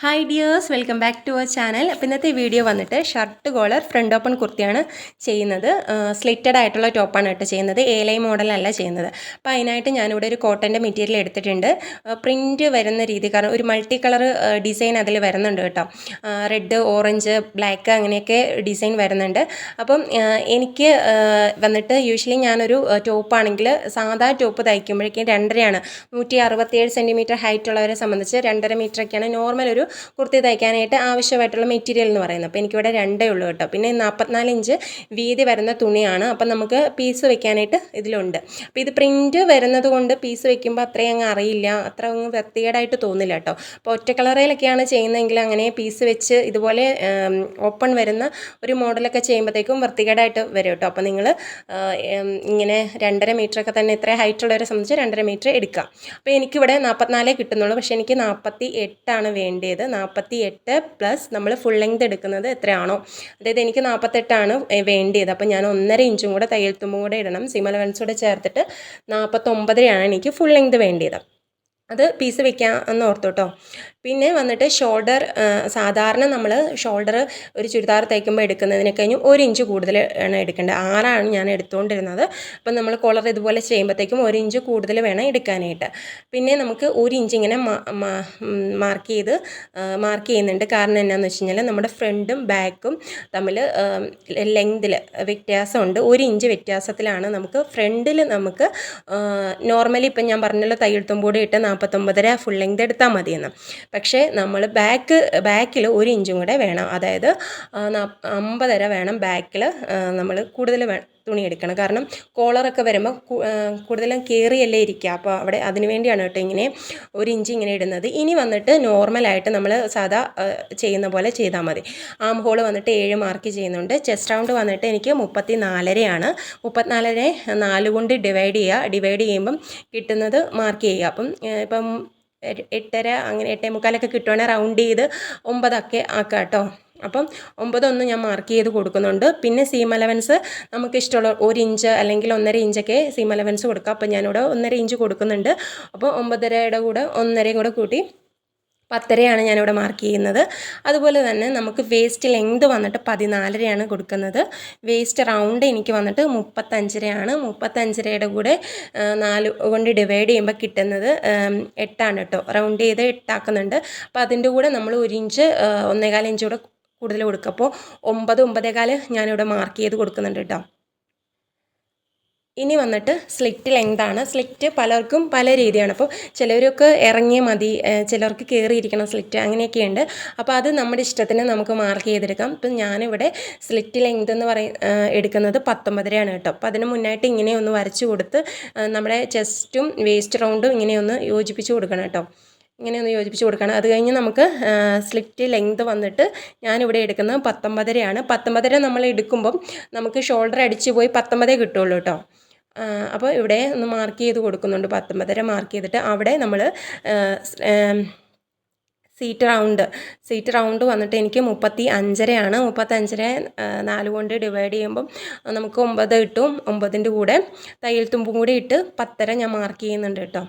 Hi dears, welcome back to our channel. അപ്പോൾ ഇന്നത്തെ video വന്നിട്ട് ഷർട്ട് കോളർ ഫ്രണ്ട് ഓപ്പൺ കുർത്തിയാണ് ചെയ്യുന്നത്. സ്ലിറ്റഡ് ആയിട്ടുള്ള ടോപ്പാണ് കേട്ടോ ചെയ്യുന്നത്, എ മോഡലല്ല ചെയ്യുന്നത്. അപ്പോൾ അതിനായിട്ട് ഞാനിവിടെ ഒരു കോട്ടൻ്റെ മെറ്റീരിയൽ എടുത്തിട്ടുണ്ട്. പ്രിൻറ്റ് വരുന്ന രീതി, കാരണം ഒരു മൾട്ടി കളർ ഡിസൈൻ അതിൽ വരുന്നുണ്ട് കേട്ടോ. റെഡ്, ഓറഞ്ച്, ബ്ലാക്ക് അങ്ങനെയൊക്കെ ഡിസൈൻ വരുന്നുണ്ട്. അപ്പം എനിക്ക് വന്നിട്ട് യൂഷ്വലി ഞാനൊരു ടോപ്പാണെങ്കിൽ സാധാ ടോപ്പ് തയ്ക്കുമ്പോഴേക്കും 2.5 167 സെൻറ്റിമീറ്റർ ഹൈറ്റ് ഉള്ളവരെ സംബന്ധിച്ച് 2.5 മീറ്ററൊക്കെയാണ് നോർമൽ ഒരു കുർത്തി തയ്ക്കാനായിട്ട് ആവശ്യമായിട്ടുള്ള മെറ്റീരിയൽ എന്ന് പറയുന്നത്. അപ്പോൾ എനിക്കിവിടെ 2 ഉള്ളൂ കേട്ടോ. പിന്നെ 44 ഇഞ്ച് വീതി വരുന്ന തുണിയാണ്. അപ്പം നമുക്ക് പീസ് വെക്കാനായിട്ട് ഇതിലുണ്ട്. അപ്പോൾ ഇത് പ്രിൻറ്റ് വരുന്നത് കൊണ്ട് പീസ് വെക്കുമ്പോൾ അത്രയും അങ്ങ് അറിയില്ല, അത്ര അങ്ങ് വൃത്തികേടായിട്ട് തോന്നില്ല കേട്ടോ. അപ്പോൾ ഒറ്റ കളറിലൊക്കെയാണ് ചെയ്യുന്നതെങ്കിൽ അങ്ങനെ പീസ് വെച്ച് ഇതുപോലെ ഓപ്പൺ വരുന്ന ഒരു മോഡലൊക്കെ ചെയ്യുമ്പോഴത്തേക്കും വൃത്തികേടായിട്ട് വരും കേട്ടോ. അപ്പോൾ നിങ്ങൾ ഇങ്ങനെ 2.5 മീറ്ററൊക്കെ തന്നെ ഇത്ര ഹൈറ്റുള്ളവരെ സംബന്ധിച്ച് 2.5 മീറ്റർ എടുക്കാം. അപ്പോൾ എനിക്കിവിടെ 44 കിട്ടുന്നുള്ളൂ, പക്ഷേ എനിക്ക് 48 വേണ്ടിയത്. 48 പ്ലസ് നമ്മൾ ഫുൾ ലെങ്ത് എടുക്കുന്നത് എത്രയാണോ, അതായത് എനിക്ക് 48 വേണ്ടിയത്. അപ്പോൾ ഞാൻ 1.5 ഇഞ്ചും കൂടെ തയ്യൽ തുമ്പും കൂടെ ഇടണം. സിം അലവൻസ് കൂടെ ചേർത്തിട്ട് 49 എനിക്ക് ഫുൾ ലെങ്ത് വേണ്ടിയത്. അത് പീസ് വെക്കാമെന്ന് ഓർത്തു കേട്ടോ. പിന്നെ വന്നിട്ട് ഷോൾഡർ, സാധാരണ നമ്മൾ ഷോൾഡർ ഒരു ചുരിദാർ തയ്ക്കുമ്പോൾ എടുക്കുന്നതിനെ കഴിഞ്ഞും 1 ഇഞ്ച് കൂടുതൽ ആണ് എടുക്കേണ്ടത്. 6 ഞാൻ എടുത്തുകൊണ്ടിരുന്നത്. അപ്പം നമ്മൾ കോളർ ഇതുപോലെ ചെയ്യുമ്പോഴത്തേക്കും 1 ഇഞ്ച് കൂടുതൽ വേണം എടുക്കാനായിട്ട്. പിന്നെ നമുക്ക് 1 ഇഞ്ച് ഇങ്ങനെ മാർക്ക് ചെയ്യുന്നുണ്ട്. കാരണം എന്നാന്ന് വെച്ച് കഴിഞ്ഞാൽ നമ്മുടെ ഫ്രണ്ടും ബാക്കും തമ്മിൽ ലെങ്തിൽ വ്യത്യാസമുണ്ട്. 1 ഇഞ്ച് വ്യത്യാസത്തിലാണ് നമുക്ക് ഫ്രണ്ടിൽ നമുക്ക് നോർമലി ഇപ്പം ഞാൻ പറഞ്ഞല്ലോ തയ്യൽ തുമ്പൂടെ ഇട്ട് 49.5 ഫുൾ ലെങ്ത് എടുത്താൽ മതിയെന്ന്. പക്ഷേ നമ്മൾ ബാക്കിൽ 1 ഇഞ്ചും കൂടെ വേണം, അതായത് 50.5 വേണം ബാക്കിൽ നമ്മൾ കൂടുതൽ തുണി എടുക്കണം. കാരണം കോളറൊക്കെ വരുമ്പോൾ കൂടുതലും കയറിയല്ലേ ഇരിക്കുക. അപ്പോൾ അവിടെ അതിന് വേണ്ടിയാണ് കേട്ടോ ഇങ്ങനെ 1 ഇഞ്ച് ഇങ്ങനെ ഇടുന്നത്. ഇനി വന്നിട്ട് നോർമലായിട്ട് നമ്മൾ സാധാ ചെയ്യുന്ന പോലെ ചെയ്താൽ മതി. ആം ഹോൾ വന്നിട്ട് 7 മാർക്ക് ചെയ്യുന്നുണ്ട്. ചെസ്റ്റ് റൗണ്ട് വന്നിട്ട് എനിക്ക് 34 4 കൊണ്ട് ഡിവൈഡ് ചെയ്യുമ്പം കിട്ടുന്നത് മാർക്ക് ചെയ്യുക. അപ്പം ഇപ്പം 8.5 അങ്ങനെ 8.45 കിട്ടുവാണെങ്കിൽ റൗണ്ട് ചെയ്ത് 9 ആക്കാം കേട്ടോ. അപ്പം 9 ഞാൻ മാർക്ക് ചെയ്ത് കൊടുക്കുന്നുണ്ട്. പിന്നെ സീം അലവൻസ് നമുക്ക് ഇഷ്ടമുള്ള 1 ഇഞ്ച് അല്ലെങ്കിൽ 1.5 ഇഞ്ചൊക്കെ സീം അലവൻസ് കൊടുക്കാം. അപ്പം ഞാനിവിടെ 1.5 ഇഞ്ച് കൊടുക്കുന്നുണ്ട്. അപ്പോൾ 9.5 കൂടെ 1.5 കൂടെ കൂട്ടി 10.5 ഞാനിവിടെ മാർക്ക് ചെയ്യുന്നത്. അതുപോലെ തന്നെ നമുക്ക് വേസ്റ്റ് ലെങ്ത് വന്നിട്ട് 14 കൊടുക്കുന്നത്. വേസ്റ്റ് റൗണ്ട് എനിക്ക് വന്നിട്ട് 35 35 കൂടെ 4 കൊണ്ട് ഡിവൈഡ് ചെയ്യുമ്പോൾ കിട്ടുന്നത് 8 കേട്ടോ. റൗണ്ട് ചെയ്ത് 8 ആക്കുന്നുണ്ട്. അപ്പോൾ അതിൻ്റെ കൂടെ നമ്മൾ 1 ഇഞ്ച് 1.25 ഇഞ്ച് കൂടെ കൂടുതൽ കൊടുക്കുക. അപ്പോൾ 9 9.25 ഞാനിവിടെ മാർക്ക് ചെയ്ത് കൊടുക്കുന്നുണ്ട് കേട്ടോ. ഇനി വന്നിട്ട് സ്ലിറ്റ് ലെങ്താണ്. സ്ലിറ്റ് പലർക്കും പല രീതിയാണ്. അപ്പോൾ ചിലവരൊക്കെ ഇറങ്ങിയ മതി, ചിലർക്ക് കയറിയിരിക്കണം സ്ലിറ്റ്, അങ്ങനെയൊക്കെയുണ്ട്. അപ്പോൾ അത് നമ്മുടെ ഇഷ്ടത്തിന് നമുക്ക് മാർക്ക് ചെയ്തെടുക്കാം. ഇപ്പം ഞാനിവിടെ സ്ലിറ്റ് ലെങ്ത് എന്ന് എടുക്കുന്നത് 19 കേട്ടോ. അപ്പോൾ അതിന് മുന്നായിട്ട് ഇങ്ങനെ ഒന്ന് വരച്ച് കൊടുത്ത് നമ്മുടെ ചെസ്റ്റും വേസ്റ്റ് റൗണ്ടും ഇങ്ങനെയൊന്ന് യോജിപ്പിച്ച് കൊടുക്കണം കേട്ടോ. ഇങ്ങനെയൊന്ന് യോജിപ്പിച്ച് കൊടുക്കണം. അത് കഴിഞ്ഞ് നമുക്ക് സ്ലിറ്റ് ലെങ്ത് വന്നിട്ട് ഞാനിവിടെ എടുക്കുന്നത് 19 19 നമ്മൾ എടുക്കുമ്പം നമുക്ക് ഷോൾഡർ അടിച്ച് പോയി 19 കിട്ടുള്ളൂ കേട്ടോ. അപ്പോൾ ഇവിടെ ഒന്ന് മാർക്ക് ചെയ്ത് കൊടുക്കുന്നുണ്ട്. 19 മാർക്ക് ചെയ്തിട്ട് അവിടെ നമ്മൾ സീറ്റ് റൗണ്ട് വന്നിട്ട് എനിക്ക് 35 35 4 കൊണ്ട് ഡിവൈഡ് ചെയ്യുമ്പം നമുക്ക് 9 കിട്ടും. 9ൻ്റെ കൂടെ തയ്യൽ തുമ്പും കൂടി ഇട്ട് 10 ഞാൻ മാർക്ക് ചെയ്യുന്നുണ്ട് കേട്ടോ.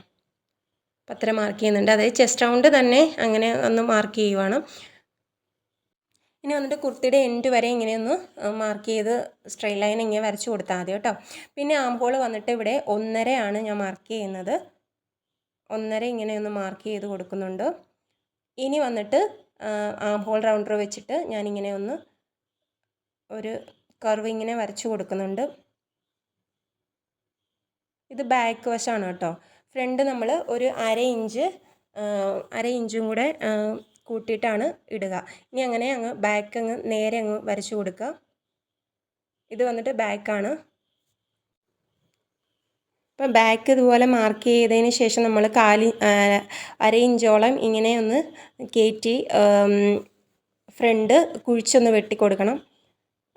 10 മാർക്ക് ചെയ്യുന്നുണ്ട്. അതായത് ചെസ്റ്റ് റൗണ്ട് തന്നെ അങ്ങനെ ഒന്ന് മാർക്ക് ചെയ്യുവാണ്. ഇനി വന്നിട്ട് കുർത്തിയുടെ എൻഡ് വരെ ഇങ്ങനെയൊന്ന് മാർക്ക് ചെയ്ത് സ്ട്രെയിറ്റ് ലൈൻ ഇങ്ങനെ വരച്ച് കൊടുത്താൽ മതി കേട്ടോ. പിന്നെ ആം ഹോൾ വന്നിട്ട് ഇവിടെ 1.5 ഞാൻ മാർക്ക് ചെയ്യുന്നത്. 1.5 ഇങ്ങനെയൊന്ന് മാർക്ക് ചെയ്ത് കൊടുക്കുന്നുണ്ട്. ഇനി വന്നിട്ട് ആം ഹോൾ റൗണ്ടർ വെച്ചിട്ട് ഞാനിങ്ങനെ ഒന്ന് ഒരു കർവ് ഇങ്ങനെ വരച്ച് കൊടുക്കുന്നുണ്ട്. ഇത് ബാക്ക് വശമാണ് കേട്ടോ. ഫ്രണ്ട് നമ്മൾ ഒരു 1/2 ഇഞ്ചും കൂടെ കൂട്ടിയിട്ടാണ് ഇടുക. ഇനി അങ്ങനെ ബാക്ക് നേരെ വരച്ചു കൊടുക്കുക. ഇത് വന്നിട്ട് ബാക്കാണ്. അപ്പം ബാക്ക് ഇതുപോലെ മാർക്ക് ചെയ്തതിന് ശേഷം നമ്മൾ 1/2 ഇഞ്ചോളം ഇങ്ങനെ ഒന്ന് കയറ്റി ഫ്രണ്ട് കുഴിച്ചൊന്ന് വെട്ടിക്കൊടുക്കണം.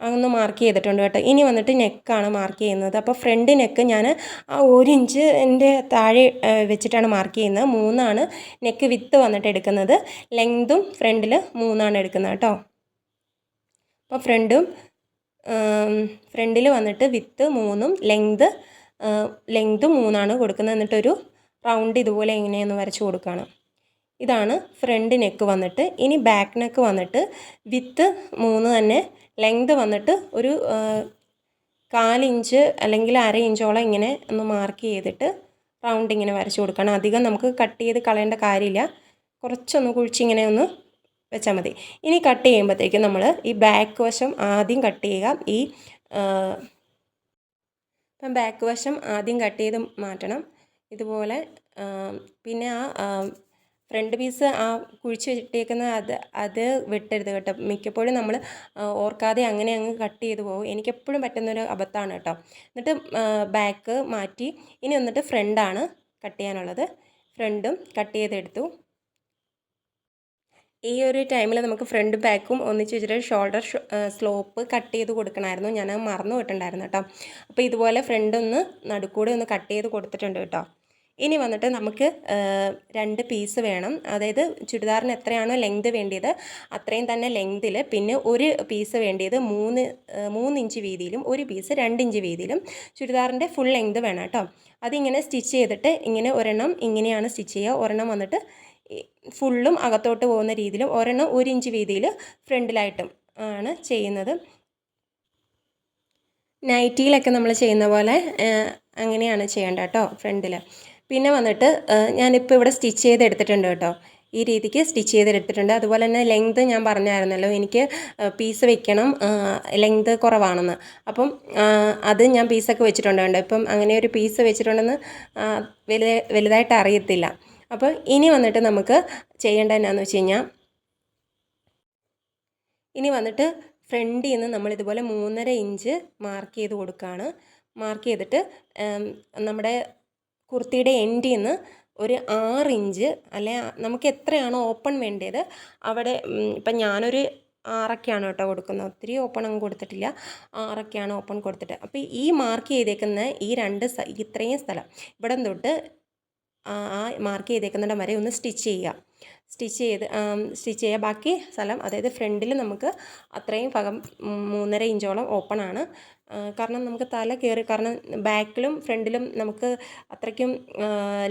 അതൊന്ന് മാർക്ക് ചെയ്തിട്ടുണ്ട് കേട്ടോ. ഇനി വന്നിട്ട് നെക്കാണ് മാർക്ക് ചെയ്യുന്നത്. അപ്പോൾ ഫ്രണ്ട് നെക്ക് ഞാൻ ആ 1 ഇഞ്ചിൻ്റെ താഴെ വെച്ചിട്ടാണ് മാർക്ക് ചെയ്യുന്നത്. 3 നെക്ക് വിത്ത് വന്നിട്ട് എടുക്കുന്നത്. ലെങ്തും ഫ്രണ്ടിൽ 3 എടുക്കുന്നത് കേട്ടോ. അപ്പോൾ ഫ്രണ്ടിൽ വന്നിട്ട് വിത്ത് 3 ലെങ്ത് 3 കൊടുക്കുന്നത്. എന്നിട്ടൊരു റൗണ്ട് ഇതുപോലെ ഇങ്ങനെയൊന്ന് വരച്ച് കൊടുക്കുകയാണ്. ഇതാണ് ഫ്രണ്ട് നെക്ക് വന്നിട്ട്. ഇനി ബാക്ക് നെക്ക് വന്നിട്ട് വിത്ത് 3 തന്നെ, ലെങ്ത് വന്നിട്ട് ഒരു 1/4 ഇഞ്ച് അല്ലെങ്കിൽ 1/2 ഇഞ്ചോളം ഇങ്ങനെ ഒന്ന് മാർക്ക് ചെയ്തിട്ട് റൗണ്ട് ഇങ്ങനെ വരച്ച് കൊടുക്കണം. അധികം നമുക്ക് കട്ട് ചെയ്ത് കളയേണ്ട കാര്യമില്ല, കുറച്ചൊന്ന് കുഴിച്ചിങ്ങനെ ഒന്ന് വെച്ചാൽ മതി. ഇനി കട്ട് ചെയ്യുമ്പോഴത്തേക്കും നമ്മൾ ഈ ബാക്ക് വശം ആദ്യം കട്ട് ചെയ്യുക. ഇപ്പം ബാക്ക് വശം ആദ്യം കട്ട് ചെയ്ത് മാറ്റണം ഇതുപോലെ. പിന്നെ ഫ്രണ്ട് പീസ് കുഴിച്ച് വെച്ചിട്ടേക്കുന്ന അത് വെട്ടരുത് കേട്ടോ. മിക്കപ്പോഴും നമ്മൾ ഓർക്കാതെ അങ്ങനെ അങ്ങ് കട്ട് ചെയ്ത് പോകും. എനിക്കെപ്പോഴും പറ്റുന്നൊരു അബദ്ധമാണ് കേട്ടോ. എന്നിട്ട് ബാക്ക് മാറ്റി ഇനി വന്നിട്ട് ഫ്രണ്ടാണ് കട്ട് ചെയ്യാനുള്ളത്. ഫ്രണ്ടും കട്ട് ചെയ്തെടുത്തു. ഈ ഒരു ടൈമിൽ നമുക്ക് ഫ്രണ്ട് ബാക്കും ഒന്നിച്ച് വെച്ചിട്ട് ഷോൾഡർ സ്ലോപ്പ് കട്ട് ചെയ്ത് കൊടുക്കണമായിരുന്നു. ഞാനത് മറന്നു വിട്ടിട്ടുണ്ടായിരുന്നു കേട്ടോ. അപ്പോൾ ഇതുപോലെ ഫ്രണ്ട് ഒന്ന് നടുക്കൂടെ ഒന്ന് കട്ട് ചെയ്ത് കൊടുത്തിട്ടുണ്ട് കേട്ടോ. ഇനി വന്നിട്ട് നമുക്ക് 2 പീസ് വേണം. അതായത് ചുരിദാറിന് എത്രയാണോ ലെങ്ത് വേണ്ടിയത് അത്രയും തന്നെ ലെങ്തിൽ, പിന്നെ ഒരു പീസ് വേണ്ടിയത് 3 ഇഞ്ച് വീതിയിലും, ഒരു പീസ് 2 ഇഞ്ച് വീതിയിലും ചുരിദാറിൻ്റെ ഫുൾ ലെങ്ത് വേണം കേട്ടോ. അതിങ്ങനെ സ്റ്റിച്ച് ചെയ്തിട്ട് ഇങ്ങനെ ഒരെണ്ണം ഇങ്ങനെയാണ് സ്റ്റിച്ച് ചെയ്യുക. ഒരെണ്ണം വന്നിട്ട് ഫുള്ളും അകത്തോട്ട് പോകുന്ന രീതിയിലും, ഒരെണ്ണം 1 ഇഞ്ച് വീതിയിൽ ഫ്രണ്ടിലായിട്ടും ആണ് ചെയ്യുന്നത്. നൈറ്റിയിലൊക്കെ നമ്മൾ ചെയ്യുന്ന പോലെ അങ്ങനെയാണ് ചെയ്യേണ്ടത് കേട്ടോ ഫ്രണ്ടിൽ. പിന്നെ വന്നിട്ട് ഞാനിപ്പോൾ ഇവിടെ സ്റ്റിച്ച് ചെയ്തെടുത്തിട്ടുണ്ട് കേട്ടോ. ഈ രീതിക്ക് സ്റ്റിച്ച് ചെയ്തെടുത്തിട്ടുണ്ട്. അതുപോലെ തന്നെ ലെങ്ത് ഞാൻ പറഞ്ഞായിരുന്നല്ലോ, എനിക്ക് പീസ് വെക്കണം, ലെങ്ത് കുറവാണെന്ന്. അപ്പം അത് ഞാൻ പീസൊക്കെ വെച്ചിട്ടുണ്ട് കേട്ടോ. ഇപ്പം അങ്ങനെ ഒരു പീസ് വെച്ചിട്ടുണ്ടെന്ന് വലുതായിട്ട് അറിയത്തില്ല. അപ്പോൾ ഇനി വന്നിട്ട് നമുക്ക് ചെയ്യേണ്ടത് എന്നാന്ന് വെച്ച് കഴിഞ്ഞാൽ, ഇനി വന്നിട്ട് ഫ്രണ്ടിൽ നിന്ന് നമ്മളിതുപോലെ 3.5 ഇഞ്ച് മാർക്ക് ചെയ്ത് കൊടുക്കുകയാണ്. മാർക്ക് ചെയ്തിട്ട് നമ്മുടെ കുർത്തിയുടെ എൻഡിൽ നിന്ന് ഒരു 6 ഇഞ്ച്, അല്ലെ നമുക്ക് എത്രയാണോ ഓപ്പൺ വേണ്ടത് അവിടെ, ഇപ്പം ഞാനൊരു 6ഒക്കെയാണ് കേട്ടോ കൊടുക്കുന്നത്. ഒത്തിരി ഓപ്പൺ അങ്ങ് കൊടുത്തിട്ടില്ല, 6ഒക്കെയാണ് ഓപ്പൺ കൊടുത്തിട്ട്. അപ്പോൾ ഈ മാർക്ക് ചെയ്തേക്കുന്ന ഈ ഇത്രയും സ്ഥലം ഇവിടെ തൊട്ട് മാർക്ക് ചെയ്തേക്കുന്നിടം വരെ ഒന്ന് സ്റ്റിച്ച് ചെയ്യുക. ബാക്കി സ്ഥലം, അതായത് ഫ്രണ്ടിൽ നമുക്ക് അത്രയും ഭാഗം 3.5 ഇഞ്ചോളം ഓപ്പൺ ആണ്. കാരണം നമുക്ക് തല കയറി, കാരണം ബാക്കിലും ഫ്രണ്ടിലും നമുക്ക് അത്രയ്ക്കും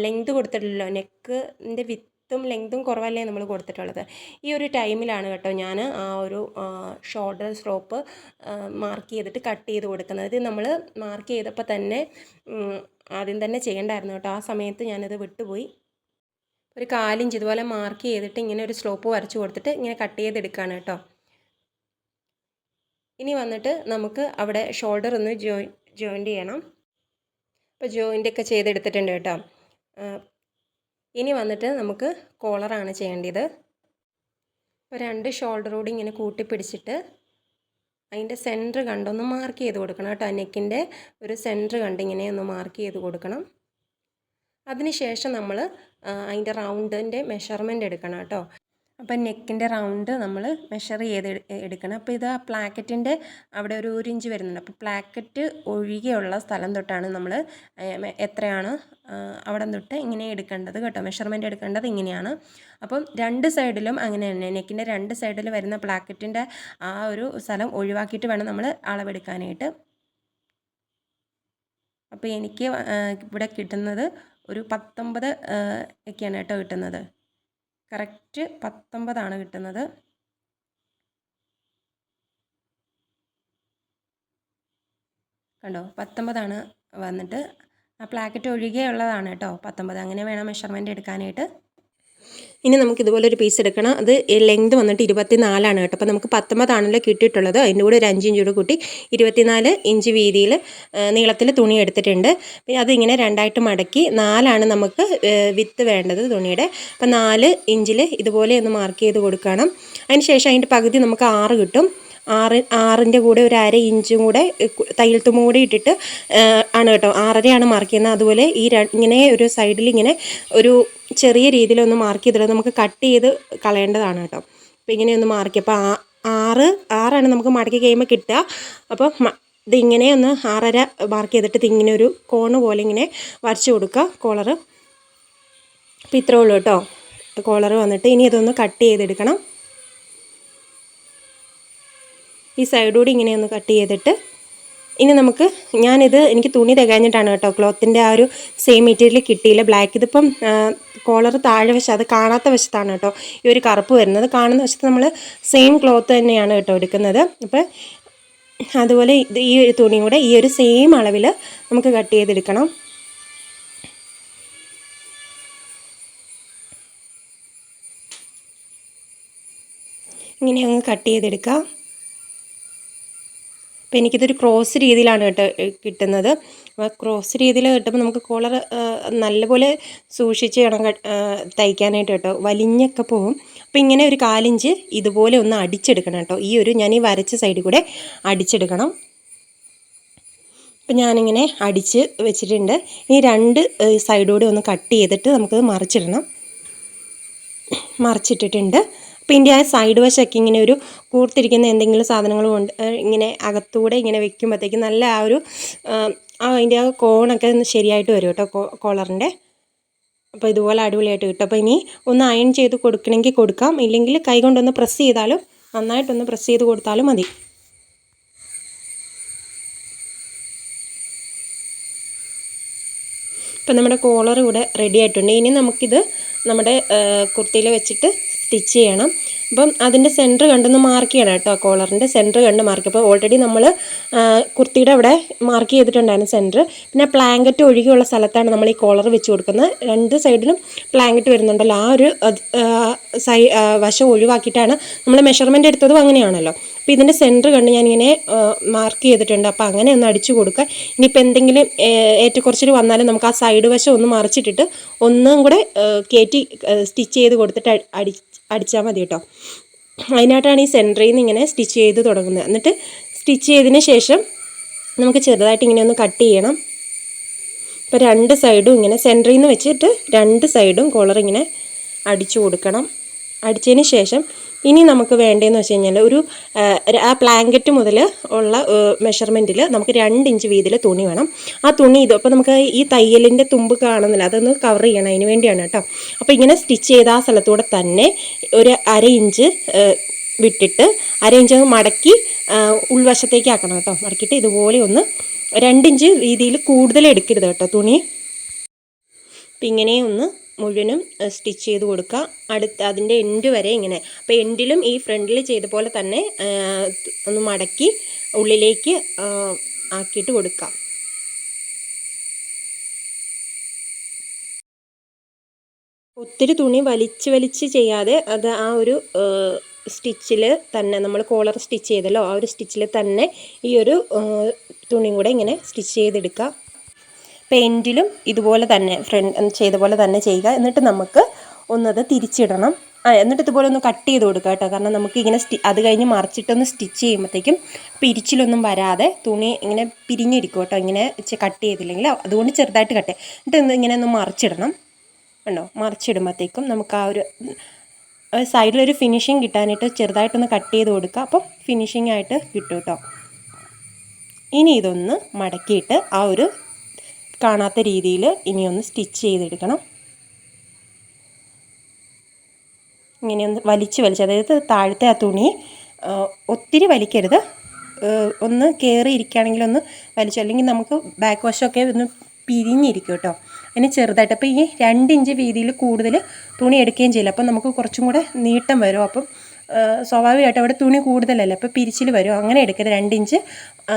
ലെങ്ത് കൊടുത്തിട്ടില്ലല്ലോ. നെക്കിൻ്റെ വിത്തും ലെങ്തും കുറവല്ലേ നമ്മൾ കൊടുത്തിട്ടുള്ളത്. ഈ ഒരു ടൈമിലാണ് കേട്ടോ ഞാൻ ആ ഒരു ഷോൾഡർ സ്ലോപ്പ് മാർക്ക് ചെയ്തിട്ട് കട്ട് ചെയ്ത് കൊടുക്കുന്നത്. ഇത് നമ്മൾ മാർക്ക് ചെയ്തപ്പോൾ തന്നെ ആദ്യം തന്നെ ചെയ്യേണ്ടായിരുന്നു കേട്ടോ. ആ സമയത്ത് ഞാനത് വിട്ടുപോയി. ഒരു 4 ഇഞ്ച് ഇതുപോലെ മാർക്ക് ചെയ്തിട്ട് ഇങ്ങനെ ഒരു സ്ലോപ്പ് വരച്ച് കൊടുത്തിട്ട് ഇങ്ങനെ കട്ട് ചെയ്തെടുക്കുകയാണ് കേട്ടോ. ഇനി വന്നിട്ട് നമുക്ക് അവിടെ ഷോൾഡർ ഒന്ന് ജോയിൻ്റ് ചെയ്യണം. അപ്പോൾ ജോയിൻ്റൊക്കെ ചെയ്തെടുത്തിട്ടുണ്ട് കേട്ടോ. ഇനി വന്നിട്ട് നമുക്ക് കോളറാണ് ചെയ്യേണ്ടത്. അപ്പോൾ 2 ഷോൾഡർ കൂടി ഇങ്ങനെ കൂട്ടി പിടിച്ചിട്ട് അതിൻ്റെ സെൻറ്റർ കണ്ടൊന്ന് മാർക്ക് ചെയ്ത് കൊടുക്കണം കേട്ടോ. നെക്കിൻ്റെ ഒരു സെൻറ്റർ കണ്ട് ഇങ്ങനെ ഒന്ന് മാർക്ക് ചെയ്ത് കൊടുക്കണം. അതിനുശേഷം നമ്മൾ അതിൻ്റെ റൗണ്ടിൻ്റെ മെഷർമെൻറ്റ് എടുക്കണം കേട്ടോ. അപ്പം നെക്കിൻ്റെ റൗണ്ട് നമ്മൾ മെഷർ ചെയ്ത് എടുക്കണം. അപ്പോൾ ഇത് ആ പ്ലാക്കറ്റിൻ്റെ അവിടെ ഒരു 1 ഇഞ്ച് വരുന്നുണ്ട്. അപ്പോൾ പ്ലാക്കറ്റ് ഒഴികെയുള്ള സ്ഥലം തൊട്ടാണ് നമ്മൾ എത്രയാണ് അവിടെ തൊട്ട് ഇങ്ങനെ എടുക്കേണ്ടത് കേട്ടോ. മെഷർമെൻറ്റ് എടുക്കേണ്ടത് ഇങ്ങനെയാണ്. അപ്പം 2 സൈഡിലും അങ്ങനെ തന്നെ, നെക്കിൻ്റെ 2 സൈഡിൽ വരുന്ന പ്ലാക്കറ്റിൻ്റെ ആ ഒരു സ്ഥലം ഒഴിവാക്കിയിട്ട് വേണം നമ്മൾ അളവെടുക്കാനായിട്ട്. അപ്പോൾ എനിക്ക് ഇവിടെ കിട്ടുന്നത് ഒരു 19 ഒക്കെയാണ് കേട്ടോ കിട്ടുന്നത്. കറക്റ്റ് 19 കിട്ടുന്നത്. കണ്ടോ, 19 വന്നിട്ട് ആ പ്ലാക്കറ്റ് ഒഴികെയുള്ളതാണ് കേട്ടോ 19. അങ്ങനെ വേണം മെഷർമെൻറ്റ് എടുക്കാനായിട്ട്. ഇനി നമുക്ക് ഇതുപോലൊരു പീസ് എടുക്കണം. അത് ലെങ്ത് വന്നിട്ട് 24 കേട്ടോ. അപ്പോൾ നമുക്ക് 19 കിട്ടിയിട്ടുള്ളത്. അതിൻ്റെ കൂടെ ഒരു 5 ഇഞ്ച് കൂടെ കൂട്ടി 24 ഇഞ്ച് വീതിയിൽ നീളത്തിൽ തുണി എടുത്തിട്ടുണ്ട്. പിന്നെ അതിങ്ങനെ 2ആയിട്ട് മടക്കി 4 നമുക്ക് വിത്ത് വേണ്ടത് തുണിയുടെ. അപ്പോൾ 4 ഇഞ്ചിൽ ഇതുപോലെ ഒന്ന് മാർക്ക് ചെയ്ത് കൊടുക്കണം. അതിന് ശേഷം അതിൻ്റെ പകുതി നമുക്ക് 6 കിട്ടും. 6ൻ്റെ കൂടെ ഒരു 1/2 ഇഞ്ചും കൂടെ തയ്യൽ തുമ്പും കൂടി ഇട്ടിട്ട് ആണ് കേട്ടോ 6.5 മാർക്ക് ചെയ്യുന്നത്. അതുപോലെ ഈ ഇങ്ങനെ ഒരു സൈഡിൽ ഇങ്ങനെ ഒരു ചെറിയ രീതിയിലൊന്ന് മാർക്ക് ചെയ്തിട്ട് നമുക്ക് കട്ട് ചെയ്ത് കളയേണ്ടതാണ് കേട്ടോ. അപ്പോൾ ഇങ്ങനെയൊന്ന് മാർക്ക്, അപ്പോൾ 6 നമുക്ക് മടക്കി കഴിയുമ്പോൾ കിട്ടുക. അപ്പോൾ ഇതിങ്ങനെ ഒന്ന് 6.5 മാർക്ക് ചെയ്തിട്ട് ഇതിങ്ങനെ ഒരു കോണ് പോലെ ഇങ്ങനെ വരച്ച് കൊടുക്കുക കോളറ്. അപ്പോൾ ഇത്രേ ഉള്ളൂ കേട്ടോ കോളറ് വന്നിട്ട്. ഇനി ഇതൊന്ന് കട്ട് ചെയ്തെടുക്കണം. ഈ സൈഡോടെ ഇങ്ങനെ ഒന്ന് കട്ട് ചെയ്തിട്ട് ഇനി നമുക്ക് എനിക്ക് തുണി തികഞ്ഞിട്ടാണ് കേട്ടോ, ക്ലോത്തിൻ്റെ ആ ഒരു സെയിം മെറ്റീരിയൽ കിട്ടിയില്ല. ബ്ലാക്ക് ഇതിപ്പം കോളർ താഴെ വശം, അത് കാണാത്ത വശത്താണ് കേട്ടോ ഈ ഒരു കറുപ്പ് വരുന്നത്. കാണുന്ന വശത്ത് നമ്മൾ സെയിം ക്ലോത്ത് തന്നെയാണ് കേട്ടോ എടുക്കുന്നത്. അപ്പോൾ അതുപോലെ ഈ ഒരു തുണിയും കൂടെ ഈ ഒരു സെയിം അളവിൽ നമുക്ക് കട്ട് ചെയ്തെടുക്കണം. ഇങ്ങനെ അങ്ങ് കട്ട് ചെയ്തെടുക്കാം. അപ്പോൾ എനിക്കിതൊരു ക്രോസ് രീതിയിലാണ് കേട്ടോ കിട്ടുന്നത്. അപ്പോൾ ക്രോസ് രീതിയിൽ കിട്ടുമ്പോൾ നമുക്ക് കോളർ നല്ലപോലെ സൂക്ഷിച്ച് വേണം തയ്ക്കാനായിട്ട് കേട്ടോ, വലിഞ്ഞൊക്കെ പോകും. അപ്പോൾ ഇങ്ങനെ ഒരു 1/4 ഇഞ്ച് ഇതുപോലെ ഒന്ന് അടിച്ചെടുക്കണം കേട്ടോ. ഞാൻ ഈ വരച്ച സൈഡിൽ കൂടെ അടിച്ചെടുക്കണം. അപ്പോൾ ഞാനിങ്ങനെ അടിച്ച് വെച്ചിട്ടുണ്ട്. ഈ 2 സൈഡൂടെ ഒന്ന് കട്ട് ചെയ്തിട്ട് നമുക്കത് മറിച്ചിട്ടിട്ടുണ്ട്. അപ്പോൾ ഇതിൻ്റെ ആ സൈഡ് വശമൊക്കെ ഇങ്ങനെ ഒരു കൂർത്തിരിക്കുന്ന എന്തെങ്കിലും സാധനങ്ങൾ കൊണ്ട് ഇങ്ങനെ അകത്തൂടെ ഇങ്ങനെ വെക്കുമ്പോഴത്തേക്കും നല്ല അതിൻ്റെ ആ കോണൊക്കെ ശരിയായിട്ട് വരും കേട്ടോ കോളറിൻ്റെ. അപ്പോൾ ഇതുപോലെ അടിപൊളിയായിട്ട് കിട്ടും. അപ്പോൾ ഇനി ഒന്ന് അയൺ ചെയ്ത് കൊടുക്കണമെങ്കിൽ കൊടുക്കാം, ഇല്ലെങ്കിൽ കൈ കൊണ്ടൊന്ന് പ്രസ് ചെയ്താലും, നന്നായിട്ടൊന്ന് പ്രസ് ചെയ്ത് കൊടുത്താലും മതി. ഇപ്പം നമ്മുടെ കോളർ ഇവിടെ റെഡി ആയിട്ടുണ്ട്. ഇനി നമുക്കിത് നമ്മുടെ കുർത്തിയിൽ വെച്ചിട്ട് സ്റ്റിച്ച് ചെയ്യണം. അപ്പം അതിൻ്റെ സെൻറ്റർ കണ്ടൊന്ന് മാർക്ക് ചെയ്യണം കേട്ടോ, കോളറിൻ്റെ സെൻറ്റർ കണ്ട് മാർക്ക്. അപ്പോൾ ഓൾറെഡി നമ്മൾ കുർത്തിയുടെ അവിടെ മാർക്ക് ചെയ്തിട്ടുണ്ടായിരുന്നു സെൻറ്റർ. പിന്നെ പ്ലാങ്കറ്റ് ഒഴികെയുള്ള സ്ഥലത്താണ് നമ്മൾ ഈ കോളർ വെച്ച് കൊടുക്കുന്നത്. 2 സൈഡിലും പ്ലാങ്കറ്റ് വരുന്നുണ്ടല്ലോ, ആ ഒരു വശം ഒഴിവാക്കിയിട്ടാണ് നമ്മൾ മെഷർമെൻറ്റ് എടുത്തതും അങ്ങനെയാണല്ലോ. അപ്പോൾ ഇതിൻ്റെ സെൻറ്റർ കണ്ട് ഞാനിങ്ങനെ മാർക്ക് ചെയ്തിട്ടുണ്ട്. അപ്പോൾ അങ്ങനെ ഒന്ന് അടിച്ചു കൊടുക്കുക. ഇനിയിപ്പോൾ എന്തെങ്കിലും ഏറ്റക്കുറച്ചിൽ വന്നാലും നമുക്ക് ആ സൈഡ് വശം ഒന്ന് മറിച്ചിട്ടിട്ട് ഒന്നും കൂടെ കയറ്റി സ്റ്റിച്ച് ചെയ്ത് കൊടുത്തിട്ട് അടിച്ചാൽ മതി കേട്ടോ. അതിനായിട്ടാണ് ഈ സെൻറ്ററിൽ നിന്ന് ഇങ്ങനെ സ്റ്റിച്ച് ചെയ്ത് തുടങ്ങുന്നത്. എന്നിട്ട് സ്റ്റിച്ച് ചെയ്തതിന് ശേഷം നമുക്ക് ചെറുതായിട്ട് ഇങ്ങനെ ഒന്ന് കട്ട് ചെയ്യണം. ഇപ്പോൾ 2 സൈഡും ഇങ്ങനെ സെൻറ്ററിൽ നിന്ന് വെച്ചിട്ട് 2 സൈഡും കോളർ ഇങ്ങനെ അടിച്ചു കൊടുക്കണം. അടിച്ചതിന് ശേഷം ഇനി നമുക്ക് വേണ്ടതെന്ന് വെച്ച് കഴിഞ്ഞാൽ ആ പ്ലാങ്കറ്റ് മുതൽ ഉള്ള മെഷർമെൻറ്റിൽ നമുക്ക് 2 ഇഞ്ച് വീതിയിൽ തുണി വേണം. ആ തുണി അപ്പോൾ നമുക്ക് ഈ തയ്യലിൻ്റെ തുമ്പ് കാണുന്നില്ല, അതൊന്ന് കവർ ചെയ്യണം, അതിന് വേണ്ടിയാണ് കേട്ടോ. അപ്പോൾ ഇങ്ങനെ സ്റ്റിച്ച് ചെയ്ത ആ സ്ഥലത്തൂടെ തന്നെ ഒരു 1/2 ഇഞ്ച് വിട്ടിട്ട് 1/2 ഇഞ്ച് മടക്കി ഉൾവശത്തേക്ക് ആക്കണം കേട്ടോ. മടക്കിയിട്ട് ഇതുപോലെ ഒന്ന് 2 ഇഞ്ച് വീതിയിൽ കൂടുതൽ എടുക്കരുത് കേട്ടോ തുണി. അപ്പം ഇങ്ങനെ ഒന്ന് മുഴുവനും സ്റ്റിച്ച് ചെയ്ത് കൊടുക്കുക. അതിൻ്റെ എൻഡ് വരെ ഇങ്ങനെ. അപ്പോൾ എൻഡിലും ഈ ഫ്രണ്ടിൽ ചെയ്ത പോലെ തന്നെ ഒന്ന് മടക്കി ഉള്ളിലേക്ക് ആക്കിയിട്ട് കൊടുക്കാം. ഒത്തിരി തുണി വലിച്ച് ചെയ്യാതെ അത് ആ ഒരു സ്റ്റിച്ചിൽ തന്നെ, നമ്മൾ കോളർ സ്റ്റിച്ച് ചെയ്തല്ലോ, ആ ഒരു സ്റ്റിച്ചിൽ തന്നെ ഈ ഒരു തുണിയും കൂടെ ഇങ്ങനെ സ്റ്റിച്ച് ചെയ്തെടുക്കുക. പെയിൻറ്റിലും ഇതുപോലെ തന്നെ ചെയ്ത പോലെ തന്നെ ചെയ്യുക. എന്നിട്ട് നമുക്ക് ഒന്നത് തിരിച്ചിടണം. എന്നിട്ട് ഇതുപോലെ ഒന്ന് കട്ട് ചെയ്ത് കൊടുക്കുക കേട്ടോ. കാരണം നമുക്ക് ഇങ്ങനെ അത് കഴിഞ്ഞ് മറിച്ചിട്ടൊന്ന് സ്റ്റിച്ച് ചെയ്യുമ്പോഴത്തേക്കും പിരിച്ചിലൊന്നും വരാതെ തുണി ഇങ്ങനെ പിരിഞ്ഞിരിക്കും കേട്ടോ, ഇങ്ങനെ കട്ട് ചെയ്തില്ലെങ്കിൽ. അതുകൊണ്ട് ചെറുതായിട്ട് കട്ട് എന്നിട്ട് ഇങ്ങനെ ഒന്ന് മറിച്ചിടണം. കണ്ടോ, മറിച്ചിടുമ്പോഴത്തേക്കും നമുക്ക് ആ ഒരു സൈഡിലൊരു ഫിനിഷിങ് കിട്ടാനായിട്ട് ചെറുതായിട്ടൊന്ന് കട്ട് ചെയ്ത് കൊടുക്കുക. അപ്പം ഫിനിഷിംഗ് ആയിട്ട് കിട്ടും കേട്ടോ. ഇനി ഇതൊന്ന് മടക്കിയിട്ട് ആ ഒരു കാണാത്ത രീതിയിൽ ഇനിയൊന്ന് സ്റ്റിച്ച് ചെയ്തെടുക്കണം. ഇങ്ങനെയൊന്ന് വലിച്ച് അതായത് താഴത്തെ ആ തുണി ഒത്തിരി വലിക്കരുത്, ഒന്ന് കയറിയിരിക്കുകയാണെങ്കിൽ ഒന്ന് വലിച്ചു, അല്ലെങ്കിൽ നമുക്ക് ബാക്ക് വശമൊക്കെ ഒന്ന് പിരിഞ്ഞിരിക്കും കേട്ടോ. അതിന് ചെറുതായിട്ട്. അപ്പോൾ ഈ 2 ഇഞ്ച് വീതിയിൽ കൂടുതൽ തുണി എടുക്കുകയും ചെയ്യില്ല. അപ്പം നമുക്ക് കുറച്ചും കൂടെ നീട്ടം വരും. അപ്പം സ്വാഭാവികമായിട്ട് അവിടെ തുണി കൂടുതലല്ലേ, അപ്പോൾ പിരിച്ചിൽ വരും. അങ്ങനെ എടുക്കരുത്, 2 ഇഞ്ച്.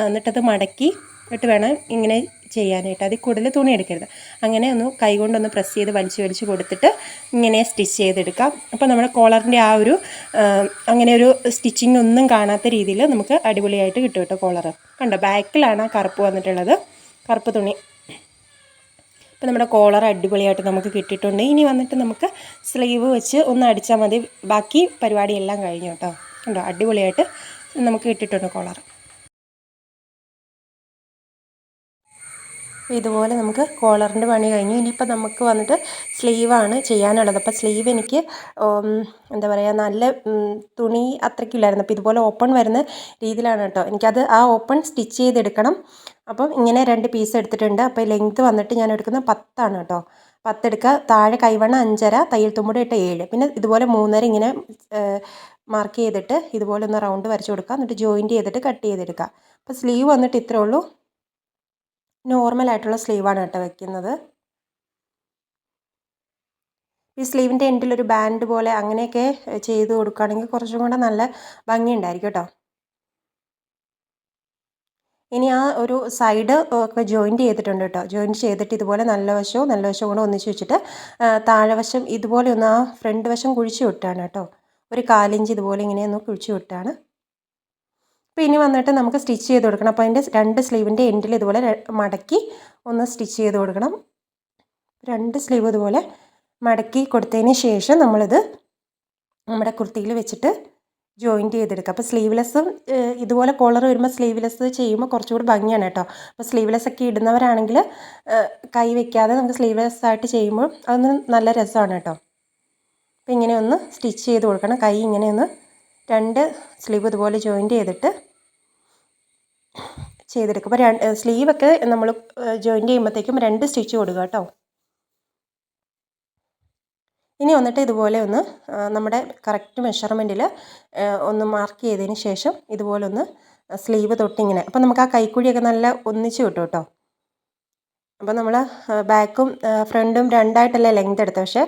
എന്നിട്ടത് മടക്കി ഇട്ട് വേണം ഇങ്ങനെ ചെയ്യാനായിട്ട്. അതിൽ കൂടുതൽ തുണി എടുക്കരുത്. അങ്ങനെ ഒന്ന് കൈകൊണ്ടൊന്ന് പ്രസ് ചെയ്ത് വലിച്ച് കൊടുത്തിട്ട് ഇങ്ങനെ സ്റ്റിച്ച് ചെയ്തെടുക്കാം. അപ്പോൾ നമ്മുടെ കോളറിൻ്റെ ആ ഒരു അങ്ങനെ ഒരു സ്റ്റിച്ചിങ് ഒന്നും കാണാത്ത രീതിയിൽ നമുക്ക് അടിപൊളിയായിട്ട് കിട്ടും കേട്ടോ കോളർ. കണ്ടോ, ബാക്കിലാണ് ആ കറുപ്പ് വന്നിട്ടുള്ളത്, കറുപ്പ് തുണി. അപ്പോൾ നമ്മുടെ കോളർ അടിപൊളിയായിട്ട് നമുക്ക് കിട്ടിയിട്ടുണ്ട്. ഇനി വന്നിട്ട് നമുക്ക് സ്ലീവ് വെച്ച് ഒന്ന് അടിച്ചാൽ മതി. ബാക്കി പരിപാടിയെല്ലാം കഴിഞ്ഞു കേട്ടോ. കണ്ടോ, അടിപൊളിയായിട്ട് നമുക്ക് കിട്ടിയിട്ടുണ്ട് കോളർ. ഇതുപോലെ നമുക്ക് കോളറിൻ്റെ പണി കഴിഞ്ഞു. ഇനിയിപ്പോൾ നമുക്ക് വന്നിട്ട് സ്ലീവാണ് ചെയ്യാനുള്ളത്. അപ്പോൾ സ്ലീവ് എനിക്ക് എന്താ പറയുക, നല്ല തുണി അത്രയ്ക്കില്ലായിരുന്നു. അപ്പോൾ ഇതുപോലെ ഓപ്പൺ വരുന്ന രീതിയിലാണ് കേട്ടോ. എനിക്കത് ആ ഓപ്പൺ സ്റ്റിച്ച് ചെയ്തെടുക്കണം. അപ്പം ഇങ്ങനെ 2 പീസ് എടുത്തിട്ടുണ്ട്. അപ്പോൾ ലെങ്ത്ത് വന്നിട്ട് ഞാൻ എടുക്കുന്നത് 10 ആണ് കേട്ടോ. 10 എടുക്കുക. താഴെ കൈവണ്ണം 5.5, തയ്യൽ തുമ്പുടെ ഇട്ട് 7. പിന്നെ ഇതുപോലെ 3.5 ഇങ്ങനെ മാർക്ക് ചെയ്തിട്ട് ഇതുപോലെ ഒന്ന് റൗണ്ട് വരച്ച് കൊടുക്കുക. എന്നിട്ട് ജോയിൻറ്റ് ചെയ്തിട്ട് കട്ട് ചെയ്തെടുക്കുക. അപ്പോൾ സ്ലീവ് വന്നിട്ട് ഇത്രേ ഉള്ളൂ. നോർമലായിട്ടുള്ള സ്ലീവാണ് കേട്ടോ വയ്ക്കുന്നത്. ഈ സ്ലീവിൻ്റെ എൻഡിലൊരു ബാൻഡ് പോലെ അങ്ങനെയൊക്കെ ചെയ്ത് കൊടുക്കുകയാണെങ്കിൽ കുറച്ചും കൂടെ നല്ല ഭംഗിയുണ്ടായിരിക്കും കേട്ടോ. ഇനി ആ ഒരു സൈഡ് ഒക്കെ ജോയിൻറ്റ് ചെയ്തിട്ടുണ്ട് കേട്ടോ. ജോയിൻറ്റ് ചെയ്തിട്ട് ഇതുപോലെ നല്ല വശവും കൂടെ ഒന്നിച്ച് വെച്ചിട്ട് താഴെ വശം ഇതുപോലെ ഒന്ന് ആ ഫ്രണ്ട് വശം കുഴിച്ച് വിട്ടാണ് കേട്ടോ. ഒരു 1/4 ഇഞ്ച് ഇതുപോലെ ഇങ്ങനെയൊന്ന് കുഴിച്ച് വിട്ടാണ്. അപ്പോൾ ഇനി വന്നിട്ട് നമുക്ക് സ്റ്റിച്ച് ചെയ്ത് കൊടുക്കണം. അപ്പോൾ അതിൻ്റെ 2 സ്ലീവിൻ്റെ എൻഡിൽ ഇതുപോലെ മടക്കി ഒന്ന് സ്റ്റിച്ച് ചെയ്ത് കൊടുക്കണം. 2 സ്ലീവ് ഇതുപോലെ മടക്കി കൊടുത്തതിന് ശേഷം നമ്മളിത് നമ്മുടെ കുർത്തിയിൽ വെച്ചിട്ട് ജോയിൻറ്റ് ചെയ്തെടുക്കുക. അപ്പോൾ സ്ലീവ്ലെസ്സും ഇതുപോലെ കോളർ വരുമ്പോൾ സ്ലീവ്ലെസ് ചെയ്യുമ്പോൾ കുറച്ചുകൂടി ഭംഗിയാണ് കേട്ടോ. അപ്പോൾ സ്ലീവ്ലെസ് ഒക്കെ ഇടുന്നവരാണെങ്കിൽ കൈ വെക്കാതെ നമുക്ക് സ്ലീവ്ലെസ് ആയിട്ട് ചെയ്യുമ്പോൾ അതൊന്ന് നല്ല രസമാണ് കേട്ടോ. അപ്പോൾ ഇങ്ങനെ ഒന്ന് സ്റ്റിച്ച് ചെയ്ത് കൊടുക്കണം. കൈ ഇങ്ങനെ ഒന്ന് 2 സ്ലീവ് ഇതുപോലെ ജോയിൻറ്റ് ചെയ്തിട്ട് ചെയ്തെടുക്കും. അപ്പോൾ സ്ലീവൊക്കെ നമ്മൾ ജോയിൻറ്റ് ചെയ്യുമ്പോഴത്തേക്കും 2 സ്റ്റിച്ച് കൊടുക്കുക കേട്ടോ. ഇനി വന്നിട്ട് ഇതുപോലെ ഒന്ന് നമ്മുടെ കറക്റ്റ് മെഷർമെൻറ്റിൽ ഒന്ന് മാർക്ക് ചെയ്തതിന് ശേഷം ഇതുപോലെ ഒന്ന് സ്ലീവ് തൊട്ടിങ്ങനെ, അപ്പോൾ നമുക്ക് ആ കൈക്കുഴിയൊക്കെ നല്ല ഒന്നിച്ച് കിട്ടും കേട്ടോ. അപ്പോൾ നമ്മൾ ബാക്കും ഫ്രണ്ടും 2ആയിട്ടല്ലേ ലെങ്ത് എടുത്തത്. പക്ഷേ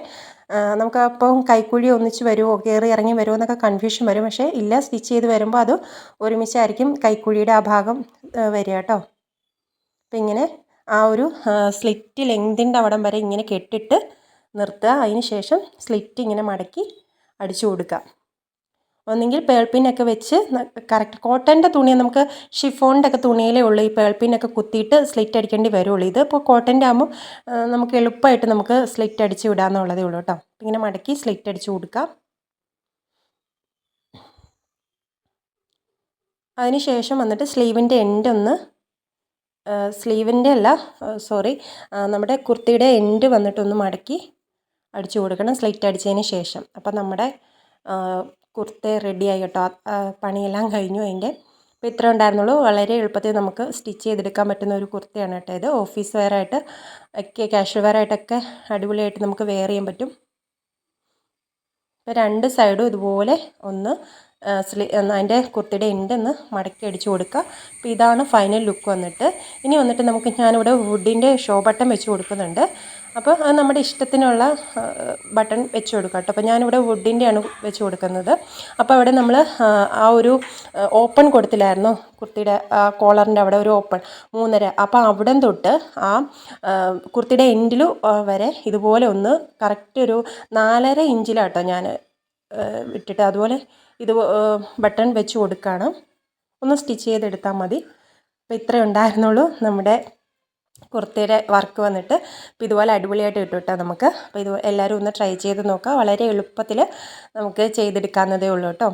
നമുക്ക് അപ്പം കൈക്കുഴി ഒന്നിച്ച് വരുമോ കയറി ഇറങ്ങി വരുമോ എന്നൊക്കെ കൺഫ്യൂഷൻ വരും. പക്ഷേ ഇല്ല, സ്റ്റിച്ച് ചെയ്ത് വരുമ്പോൾ അത് ഒരുമിച്ചായിരിക്കും കൈക്കുഴിയുടെ ആ ഭാഗം വരിക കേട്ടോ. അപ്പോൾ ഇങ്ങനെ ആ ഒരു സ്ലിറ്റ് ലെങ്തിൻ്റെ അവിടം വരെ ഇങ്ങനെ കെട്ടിട്ട് നിർത്തുക. അതിന് ശേഷം സ്ലിറ്റ് ഇങ്ങനെ മടക്കി അടിച്ചു കൊടുക്കുക. ഒന്നെങ്കിൽ പേൾപ്പിനൊക്കെ വെച്ച് കറക്റ്റ് കോട്ടൻ്റെ തുണി, നമുക്ക് ഷിഫോണിൻ്റെ ഒക്കെ തുണിയിലേ ഉള്ളൂ ഈ പേൾപ്പിനൊക്കെ കുത്തിയിട്ട് സ്ലിറ്റ് അടിക്കേണ്ടി വരുള്ളൂ. ഇത് ഇപ്പോൾ കോട്ടൻ്റെ ആകുമ്പോൾ നമുക്ക് എളുപ്പമായിട്ട് നമുക്ക് സ്ലിറ്റ് അടിച്ച് വിടാമെന്നുള്ളതേ ഉള്ളൂ കേട്ടോ. ഇങ്ങനെ മടക്കി സ്ലിറ്റ് അടിച്ച് കൊടുക്കാം. അതിന് ശേഷം വന്നിട്ട് സ്ലീവിൻ്റെ എൻഡ് ഒന്ന് സ്ലീവിൻ്റെ അല്ല സോറി നമ്മുടെ കുർത്തിയുടെ എൻഡ് വന്നിട്ടൊന്ന് മടക്കി അടിച്ചു കൊടുക്കണം സ്ലിറ്റ് അടിച്ചതിന് ശേഷം. അപ്പോൾ നമ്മുടെ കുർത്ത റെഡിയായി കേട്ടോ. പണിയെല്ലാം കഴിഞ്ഞു അതിൻ്റെ. അപ്പോൾ ഇത്ര ഉണ്ടായിരുന്നുള്ളൂ. വളരെ എളുപ്പത്തിൽ നമുക്ക് സ്റ്റിച്ച് ചെയ്തെടുക്കാൻ പറ്റുന്ന ഒരു കുർത്തയാണ് കേട്ടോ ഇത്. ഓഫീസ് വെയറായിട്ട് ഒക്കെ കാഷ്വൽ വെയറായിട്ടൊക്കെ അടിപൊളിയായിട്ട് നമുക്ക് വെയർ ചെയ്യാൻ പറ്റും. ഇപ്പോൾ 2 സൈഡും ഇതുപോലെ ഒന്ന് അതിൻ്റെ കുർത്തിയുടെ എൻഡ് ഒന്ന് മടക്കി അടിച്ചു കൊടുക്കുക. അപ്പോൾ ഇതാണ് ഫൈനൽ ലുക്ക് വന്നിട്ട്. ഇനി വന്നിട്ട് ഞാനിവിടെ വുഡിൻ്റെ ഷോ ബട്ടൺ വെച്ച് കൊടുക്കുന്നുണ്ട്. അപ്പോൾ അത് നമ്മുടെ ഇഷ്ടത്തിനുള്ള ബട്ടൺ വെച്ച് കൊടുക്കാം കേട്ടോ. അപ്പോൾ ഞാനിവിടെ വുഡിൻ്റെയാണ് വെച്ച് കൊടുക്കുന്നത്. അപ്പോൾ അവിടെ നമ്മൾ ആ ഒരു ഓപ്പൺ കൊടുത്തില്ലായിരുന്നു കുർത്തിയുടെ കോളറിൻ്റെ അവിടെ ഒരു ഓപ്പൺ 3.5. അപ്പോൾ അവിടെ തൊട്ട് ആ കുർത്തിയുടെ എൻഡിൽ വരെ ഇതുപോലെ ഒന്ന് കറക്റ്റ് ഒരു 4.5 ഇഞ്ചിലാട്ടോ ഞാൻ വിട്ടിട്ട് അതുപോലെ ഇത് ബട്ടൺ വെച്ച് കൊടുക്കുകയാണ്. ഒന്ന് സ്റ്റിച്ച് ചെയ്തെടുത്താൽ മതി. അപ്പോൾ ഇത്രയേ ഉണ്ടായിരുന്നുള്ളൂ നമ്മുടെ കുർത്തിയുടെ വർക്ക് വന്നിട്ട്. അപ്പോൾ ഇതുപോലെ അടിപൊളിയായിട്ട് കിട്ടും കേട്ടോ നമുക്ക്. അപ്പോൾ ഇത് എല്ലാവരും ഒന്ന് ട്രൈ ചെയ്ത് നോക്കുക. വളരെ എളുപ്പത്തിൽ നമുക്ക് ചെയ്തെടുക്കാവുന്നതേ ഉള്ളൂ കേട്ടോ.